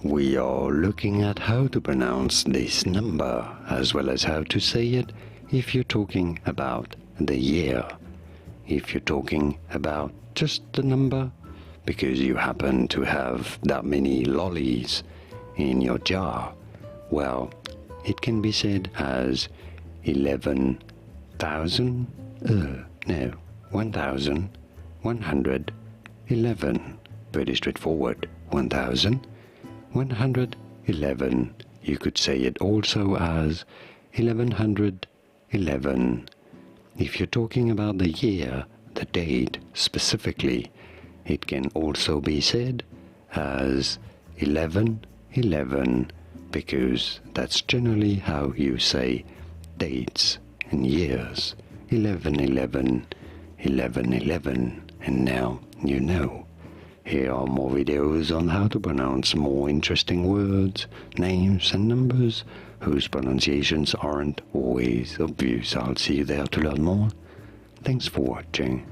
we are looking at how to pronounce this number as well as how to say it if you're talking about the year. If you're talking about just the number because you happen to have that many lollies in your jar, well, it can be said as 11,000, 1,111. Pretty straightforward. 1,111. You could say it also as 1111. If you're talking about the year, the date specifically, it can also be said as 1111 because that's generally how you say dates and years. 1111, 1111, and now you know. Here are more videos on how to pronounce more interesting words, names and numbers whose pronunciations aren't always obvious. I'll see you there to learn more. Thanks for watching.